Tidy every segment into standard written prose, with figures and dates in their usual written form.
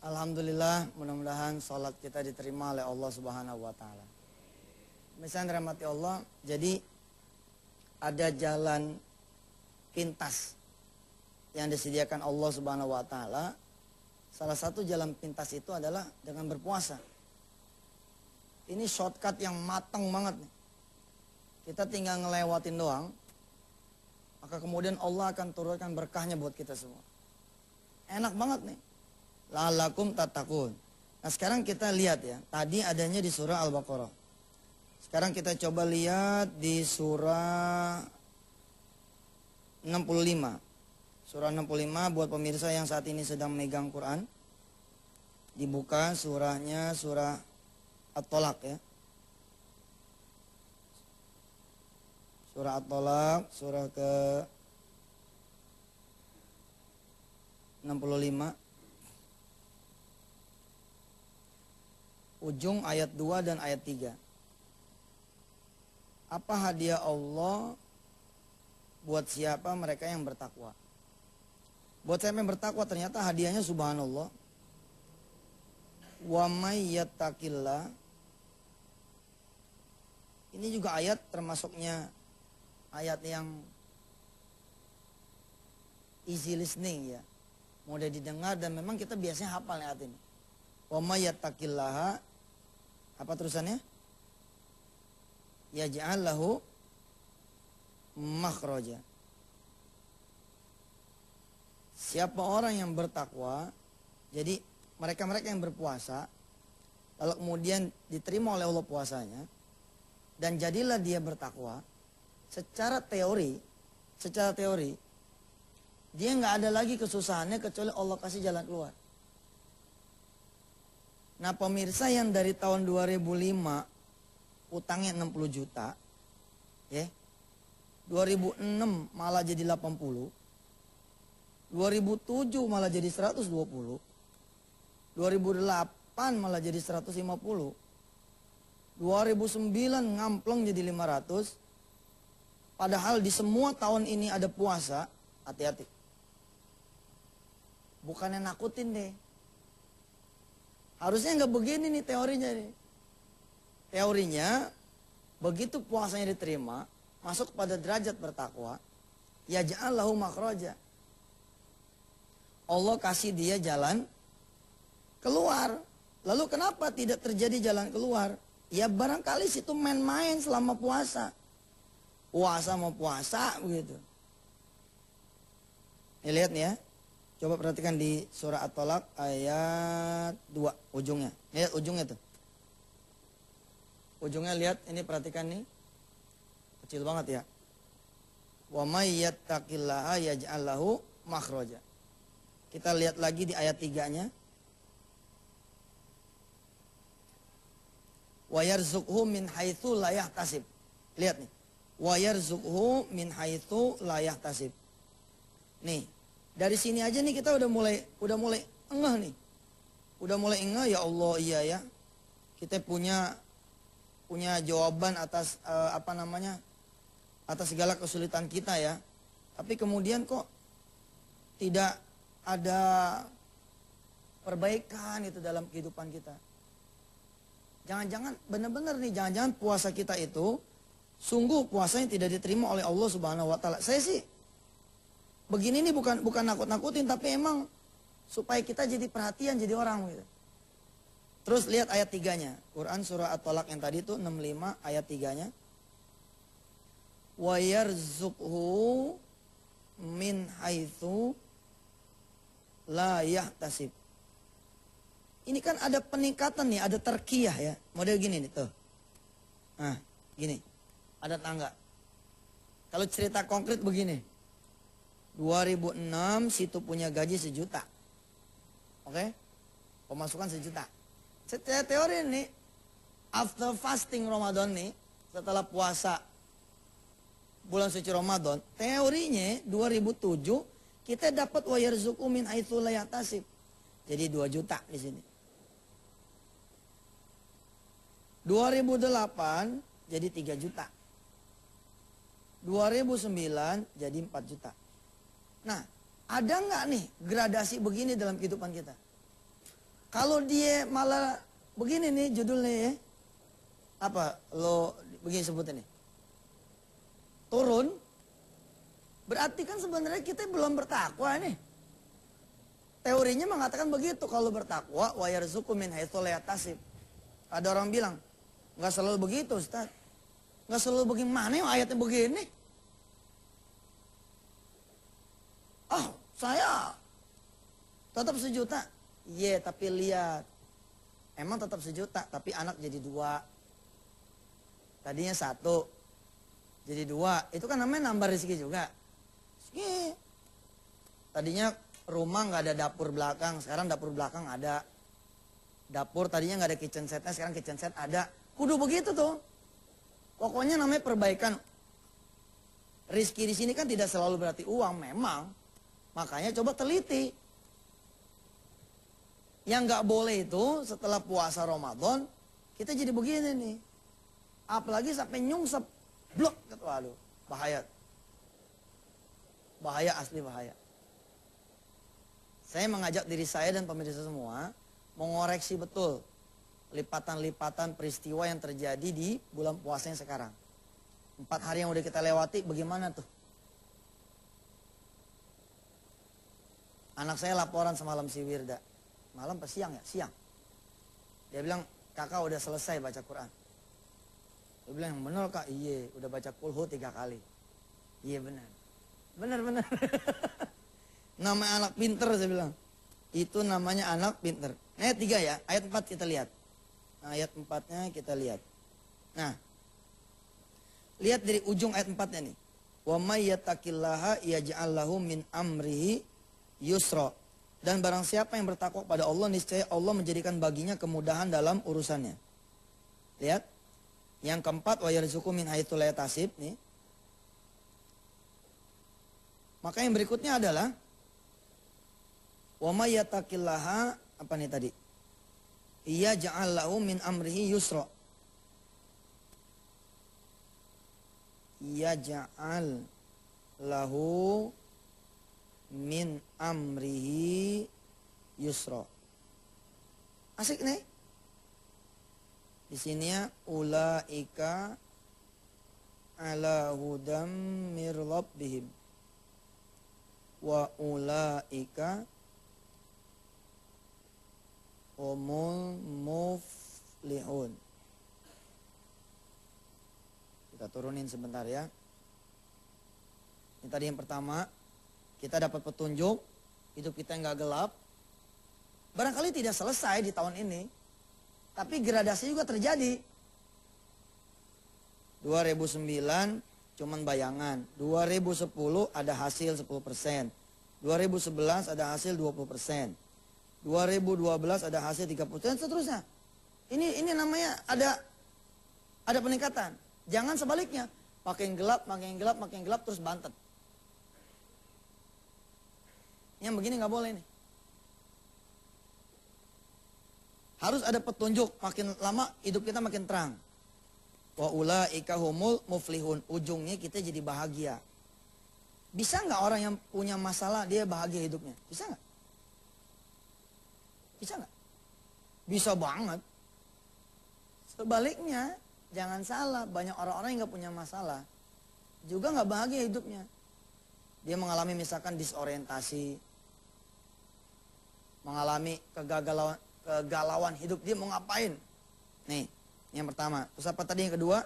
Alhamdulillah, mudah-mudahan sholat kita diterima oleh Allah Subhanahu wa Ta'ala. Misalnya rahmati Allah, jadi ada jalan pintas yang disediakan Allah Subhanahu wa Ta'ala. Salah satu jalan pintas itu adalah dengan berpuasa. Ini shortcut yang matang banget nih. Kita tinggal ngelewatin doang, maka kemudian Allah akan turunkan berkahnya buat kita semua. Enak banget nih. La'allakum tattaqun. Nah sekarang kita lihat ya, tadi adanya di surah Al-Baqarah. Sekarang kita coba lihat di surah 65. Surah 65 buat pemirsa yang saat ini sedang megang Quran. Dibuka surahnya, surah At-Tolak ya. Surah At-Tolak, surah ke 65. Ujung ayat 2 dan ayat 3. Apa hadiah Allah buat siapa mereka yang bertakwa? Buat siapa yang bertakwa ternyata hadiahnya subhanallah. Wa may yattaqillah. Ini juga ayat termasuknya ayat yang easy listening ya. Mudah didengar dan memang kita biasanya hafal ayat ini. Wa may yattaqillaha, apa terusannya? Yaj'al lahu makhraja. Siapa orang yang bertakwa, jadi mereka-mereka yang berpuasa, lalu kemudian diterima oleh Allah puasanya, dan jadilah dia bertakwa, secara teori, dia nggak ada lagi kesusahannya kecuali Allah kasih jalan keluar. Nah pemirsa yang dari tahun 2005 utangnya 60 juta, ya, 2006 malah jadi 80, 2007 malah jadi 120, 2008 malah jadi 150, 2009 ngampleng jadi 500, padahal di semua tahun ini ada puasa, hati-hati. Bukannya nakutin deh. Harusnya nggak begini nih teorinya nih. Teorinya, begitu puasanya diterima, masuk pada derajat bertakwa, yaj'al lahu makhraja. Allah kasih dia jalan keluar. Lalu kenapa tidak terjadi jalan keluar? Ya barangkali situ main-main selama puasa. Puasa mau puasa begitu. Nih lihat nih ya. Coba perhatikan di surah At-Tolak ayat 2 ujungnya. Lihat ujungnya tuh. Ujungnya lihat, ini perhatikan nih. Kecil banget ya. Wa may yattaqillaha yaj'al lahu makhraja. Kita lihat lagi di ayat 3-nya. Wa yarzuqhu min haitsu la yahtasib. Lihat nih. Wa yarzuqhu min haitsu la yahtasib. Nih, dari sini aja nih kita udah mulai engeh nih. Udah mulai engeh, ya Allah, iya ya. Kita punya jawaban atas atas segala kesulitan kita ya. Tapi kemudian kok tidak ada perbaikan itu dalam kehidupan kita. Jangan-jangan benar-benar nih, jangan-jangan puasa kita itu sungguh puasanya tidak diterima oleh Allah Subhanahu wa Ta'ala. Saya sih begini nih bukan nakut-nakutin, tapi emang supaya kita jadi perhatian, jadi orang gitu. Terus lihat ayat 3-nya. Quran surah At-Tolak yang tadi itu 65 ayat 3-nya. Wa yarzuqhu min haitsu la yahtasib. Ini kan ada peningkatan nih, ada terkiyah ya. Model gini nih tuh. Nah, gini. Ada tangga. Kalau cerita konkret begini. 2006 situ punya gaji 1 juta. Oke? Pemasukan 1 juta. Setelah teori nih, after fasting Ramadan nih, setelah puasa bulan suci Ramadan, teorinya 2007 kita dapat wa yarzuqhu min haitsu la yahtasib. Jadi 2 juta di sini. 2008 jadi 3 juta. 2009 jadi 4 juta. Nah, ada nggak nih gradasi begini dalam kehidupan kita? Kalau dia malah begini nih judulnya ya. Apa lo begini sebutnya nih? Turun. Berarti kan sebenarnya kita belum bertakwa nih. Teorinya mengatakan begitu, kalau bertakwa wa yarzuqu min haitsu la yahtasib. Ada orang bilang, nggak selalu begitu, Ustaz. Nggak selalu bagaimana ya ayatnya begini? Saya tetap 1 juta. Iya, tapi lihat. Emang tetap 1 juta, tapi anak jadi 2. Tadinya 1, jadi 2. Itu kan namanya nambah rezeki juga. Rezeki. Tadinya rumah nggak ada dapur belakang, sekarang dapur belakang ada. Dapur tadinya nggak ada kitchen setnya, sekarang kitchen set ada. Kudu begitu tuh. Pokoknya namanya perbaikan. Rizki di sini kan tidak selalu berarti uang, memang. Makanya coba teliti. Yang nggak boleh itu setelah puasa Ramadan kita jadi begini nih. Apalagi sampai nyungsep, blok, waduh, bahaya. Bahaya, asli bahaya. Saya mengajak diri saya dan pemirsa semua mengoreksi betul lipatan-lipatan peristiwa yang terjadi di bulan puasa yang sekarang. 4 hari yang udah kita lewati, bagaimana tuh? Anak saya laporan semalam si Wirda. Malam pas siang ya? Siang. Dia bilang, kakak udah selesai baca Quran. Dia bilang, bener kak? Iya, udah baca kulhu 3 kali. Iya benar. Benar. Nama anak pinter saya bilang. Itu namanya anak pinter. Ayat 3 ya, ayat 4 kita lihat. Nah, ayat 4-nya kita lihat. Nah, lihat dari ujung ayat 4-nya nih. Wa may yattaqillaha yaj'al lahu min amrihi yusra. Dan barang siapa yang bertakwa pada Allah, niscaya Allah menjadikan baginya kemudahan dalam urusannya. Lihat. Yang keempat, wa yarzuqu min haitsu la yahtasib nih. Maka yang berikutnya adalah wa may yattaqillaha, apa nih tadi? Iya ja'al lahu min amrihi yusra. Iya ja'al lahu min amrihi yusra. Asik nih. Di sini ya ulaika ala hudam mir rabbihim wa ulaika humul muflihun. Kita turunin sebentar ya. Ini tadi yang pertama, kita dapat petunjuk, hidup kita nggak gelap. Barangkali tidak selesai di tahun ini, tapi gradasi juga terjadi. 2009 cuman bayangan, 2010 ada hasil 10%, 2011 ada hasil 20%, 2012 ada hasil 30%, dan seterusnya. Ini namanya ada peningkatan. Jangan sebaliknya, makin gelap terus bantet. Yang begini nggak boleh nih. Harus ada petunjuk, makin lama hidup kita makin terang. Wa ulaika humul muflihun, ujungnya kita jadi bahagia. Bisa nggak orang yang punya masalah dia bahagia hidupnya? Bisa nggak? Bisa nggak? Bisa banget. Sebaliknya, jangan salah, banyak orang-orang yang nggak punya masalah juga nggak bahagia hidupnya. Dia mengalami misalkan disorientasi, mengalami kegalauan hidup, dia mau ngapain? Nih, yang pertama. Terus apa tadi yang kedua?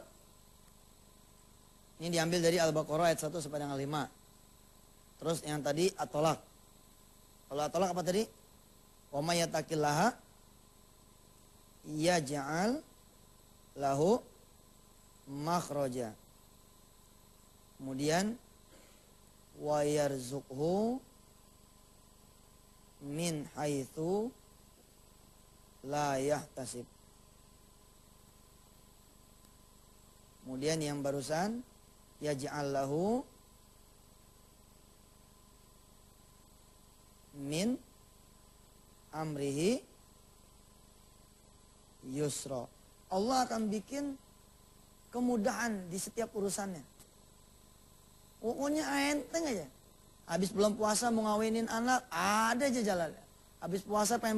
Ini diambil dari Al-Baqarah ayat 1 sampai dengan 5. Terus yang tadi At-Tolak. Kalau At-Tolak apa tadi? Wa may yattaqillaha yaj'al lahu makhraja. Kemudian wa yarzuqhu min haitsu la yahtasib. Kemudian yang barusan yaj'al lahu min amrihi yusra. Allah akan bikin kemudahan di setiap urusannya. Pokoknya enteng aja. Habis belum puasa mau ngawinin anak, ada aja jalannya. Habis puasa pengen